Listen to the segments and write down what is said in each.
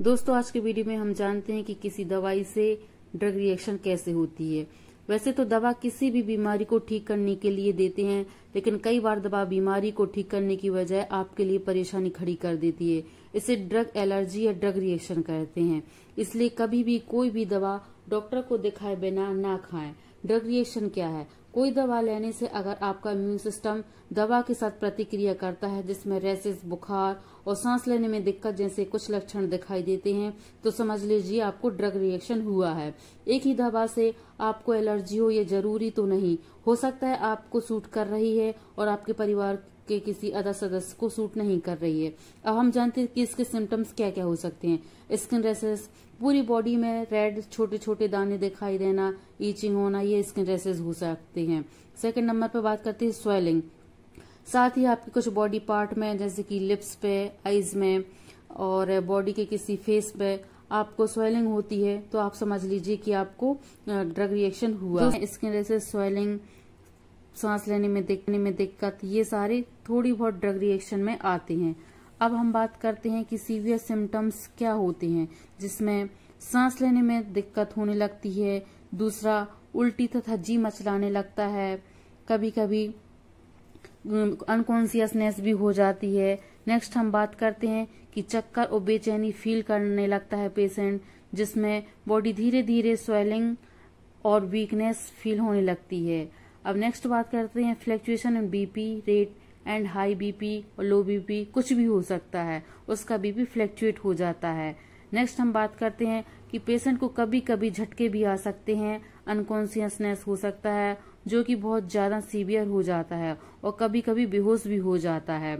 दोस्तों आज के वीडियो में हम जानते हैं कि किसी दवाई से ड्रग रिएक्शन कैसे होती है। वैसे तो दवा किसी भी बीमारी को ठीक करने के लिए देते हैं, लेकिन कई बार दवा बीमारी को ठीक करने की बजाय आपके लिए परेशानी खड़ी कर देती है। इसे ड्रग एलर्जी या ड्रग रिएक्शन कहते हैं। इसलिए कभी भी कोई भी दवा डॉक्टर को दिखाए बिना ना खाएं। ड्रग रिएक्शन क्या है? कोई दवा लेने से अगर आपका इम्यून सिस्टम दवा के साथ प्रतिक्रिया करता है, जिसमें रैसेस, बुखार और सांस लेने में दिक्कत जैसे कुछ लक्षण दिखाई देते हैं, तो समझ लीजिए आपको ड्रग रिएक्शन हुआ है। एक ही दवा से आपको एलर्जी हो ये जरूरी तो नहीं। हो सकता है आपको सूट कर रही है और आपके परिवार के किसी अदर सदस्य को सूट नहीं कर रही है। अब हम जानते हैं कि इसके सिम्टम्स क्या क्या हो सकते हैं। स्किन रैसेस, पूरी बॉडी में रेड छोटे छोटे दाने दिखाई देना, ईचिंग होना, ये स्किन रैसेस हो सकते हैं। सेकंड नंबर पे बात करते हैं स्वेलिंग। साथ ही आपके कुछ बॉडी पार्ट में जैसे कि लिप्स पे, आईज में और बॉडी के किसी फेस पे आपको स्वेलिंग होती है, तो आप समझ लीजिए कि आपको ड्रग रिएक्शन हुआ है। स्किन रैसेस, स्वेलिंग, सांस लेने में दिक्कत, ये सारे थोड़ी बहुत ड्रग रिएक्शन में आते हैं। अब हम बात करते हैं कि सीवियर सिम्टम्स क्या होते हैं, जिसमें सांस लेने में दिक्कत होने लगती है। दूसरा, उल्टी तथा जी मचलाने लगता है। कभी कभी अनकॉन्शियसनेस भी हो जाती है। नेक्स्ट हम बात करते हैं कि चक्कर और बेचैनी फील करने लगता है पेशेंट, जिसमें बॉडी धीरे धीरे स्वेलिंग और वीकनेस फील होने लगती है। अब नेक्स्ट बात करते हैं fluctuation in BP rate and high BP और लो बीपी, कुछ भी हो सकता है, उसका बीपी फ्लक्चुएट हो जाता है। नेक्स्ट हम बात करते हैं कि पेशेंट को कभी कभी झटके भी आ सकते हैं, अनकॉन्शियसनेस हो सकता है जो कि बहुत ज्यादा सीवियर हो जाता है, और कभी कभी बेहोश भी हो जाता है।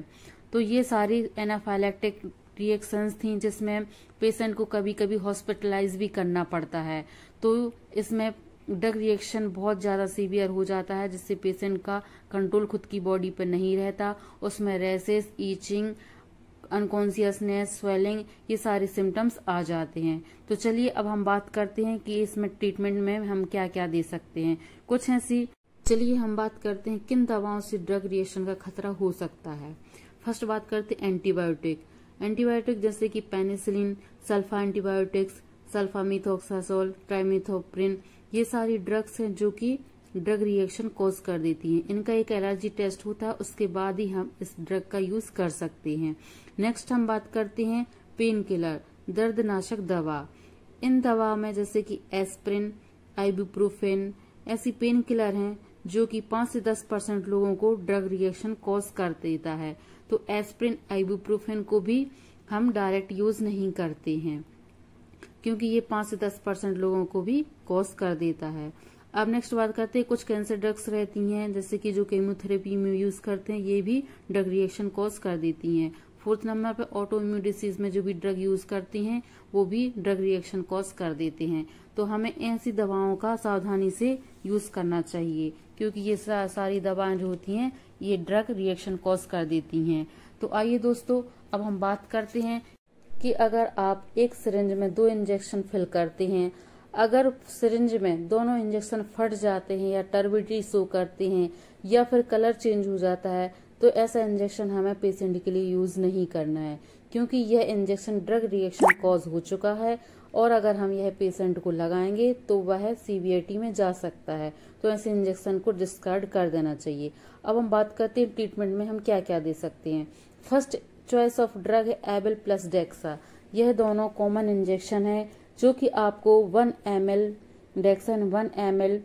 तो ये सारी एनाफाइलैक्टिक रिएक्शंस थी, जिसमें पेशेंट को कभी कभी हॉस्पिटलाइज भी करना पड़ता है। तो इसमें ड्रग रिएक्शन बहुत ज्यादा सीवियर हो जाता है, जिससे पेशेंट का कंट्रोल खुद की बॉडी पर नहीं रहता। उसमें रैसेस, ईचिंग, अनकॉन्शियसनेस, स्वेलिंग, ये सारे सिम्टम्स आ जाते हैं। तो चलिए अब हम बात करते हैं कि इसमें ट्रीटमेंट में हम क्या क्या दे सकते हैं। कुछ ऐसी चलिए हम बात करते हैं किन दवाओं से ड्रग रिएक्शन का खतरा हो सकता है। फर्स्ट बात करते हैं एंटीबायोटिक जैसे कि पेनिसिलिन, सल्फा एंटीबायोटिक्स, सल्फामिथोक्साजोल, ट्राइमिथोप्रिन, ये सारी ड्रग्स हैं जो कि ड्रग रिएक्शन कॉज कर देती हैं। इनका एक एलर्जी टेस्ट होता है, उसके बाद ही हम इस ड्रग का यूज कर सकते हैं। नेक्स्ट हम बात करते हैं पेन किलर, दर्दनाशक दवा। इन दवा में जैसे कि एस्प्रिन, आइबुप्रोफेन, ऐसी पेन किलर हैं जो कि 5 से 10% लोगों को ड्रग रिएक्शन कॉज कर देता है। तो एस्प्रिन, आइबुप्रोफेन को भी हम डायरेक्ट यूज नहीं करते हैं, क्योंकि ये 5 से 10% लोगों को भी कॉज कर देता है। अब नेक्स्ट बात करते हैं कुछ कैंसर ड्रग्स रहती हैं, जैसे कि जो केमोथेरेपी में यूज करते हैं, ये भी ड्रग रिएक्शन कॉज कर देती हैं। फोर्थ नंबर पे ऑटो इम्यून डिसीज में जो भी ड्रग यूज करती हैं, वो भी ड्रग रिएक्शन कॉज कर देते हैं। तो हमें ऐसी दवाओं का सावधानी से यूज करना चाहिए, क्योंकि ये सारी दवाएं जो होती हैं ये ड्रग रिएक्शन कॉज कर देती हैं। तो आइए दोस्तों अब हम बात करते हैं कि अगर आप एक सिरिंज में 2 इंजेक्शन फिल करते हैं, अगर सिरिंज में दोनों इंजेक्शन फट जाते हैं या टर्बिडिटी शो करते हैं या फिर कलर चेंज हो जाता है, तो ऐसा इंजेक्शन हमें पेशेंट के लिए यूज नहीं करना है, क्योंकि यह इंजेक्शन ड्रग रिएक्शन कॉज हो चुका है, और अगर हम यह पेशेंट को लगाएंगे तो वह सीवियरिटी में जा सकता है। तो ऐसे इंजेक्शन को डिस्कार्ड कर देना चाहिए। अब हम बात करते हैं ट्रीटमेंट में हम क्या क्या दे सकते हैं। फर्स्ट चॉइस ऑफ ड्रग है एबल प्लस डेक्सा। यह दोनों कॉमन इंजेक्शन है जो कि आपको 1 ml डेक्सा 1 ml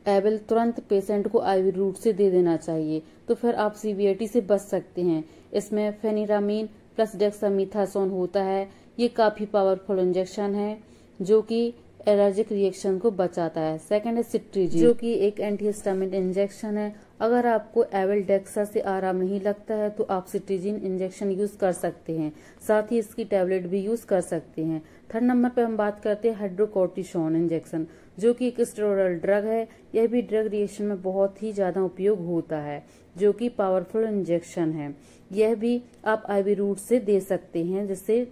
एबल तुरंत पेशेंट को आईवी रूट से दे देना चाहिए, तो फिर आप सीवियरिटी से बच सकते हैं। इसमें फेनिरामीन प्लस डेक्सामीथासोन होता है। ये काफी पावरफुल इंजेक्शन है जो कि एलर्जिक रिएक्शन को बचाता है। सेकंड है सिट्रीजिन, जो कि एक एंटीहिस्टामिन इंजेक्शन है। अगर आपको एबल डेक्सा से आराम नहीं लगता है तो आप सिट्रीजिन इंजेक्शन यूज कर सकते हैं, साथ ही इसकी टैबलेट भी यूज कर सकते हैं। थर्ड नंबर पे हम बात करते हैं हाइड्रोकोर्टिसोन इंजेक्शन, जो कि एक स्टेरॉयडल ड्रग है। यह भी ड्रग रिएक्शन में बहुत ही ज्यादा उपयोग होता है, जो कि पावरफुल इंजेक्शन है। यह भी आप आईवी रूट से दे सकते हैं, जिससे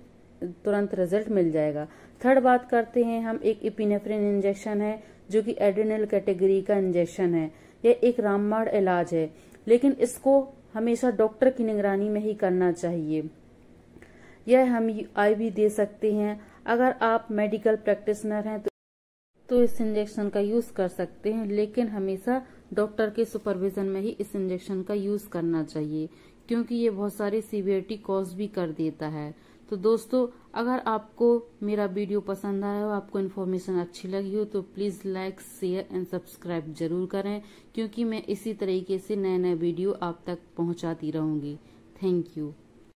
तुरंत रिजल्ट मिल जाएगा। थर्ड बात करते हैं हम एक इपिनेफ्रिन इंजेक्शन है, जो कि एड्रेनल कैटेगरी का इंजेक्शन है। यह एक रामबाण इलाज है, लेकिन इसको हमेशा डॉक्टर की निगरानी में ही करना चाहिए। यह हम IV दे सकते हैं। अगर आप मेडिकल प्रैक्टिशनर हैं तो इस इंजेक्शन का यूज कर सकते हैं, लेकिन हमेशा डॉक्टर के सुपरविजन में ही इस इंजेक्शन का यूज करना चाहिए, क्योंकि ये बहुत सारी सीवियरिटी कॉज भी कर देता है। तो दोस्तों, अगर आपको मेरा वीडियो पसंद आया हो, आपको इन्फॉर्मेशन अच्छी लगी हो, तो please like, share and subscribe जरूर करें, क्योंकि मैं इसी तरीके से नए नए वीडियो आप तक पहुंचाती रहूंगी। Thank you.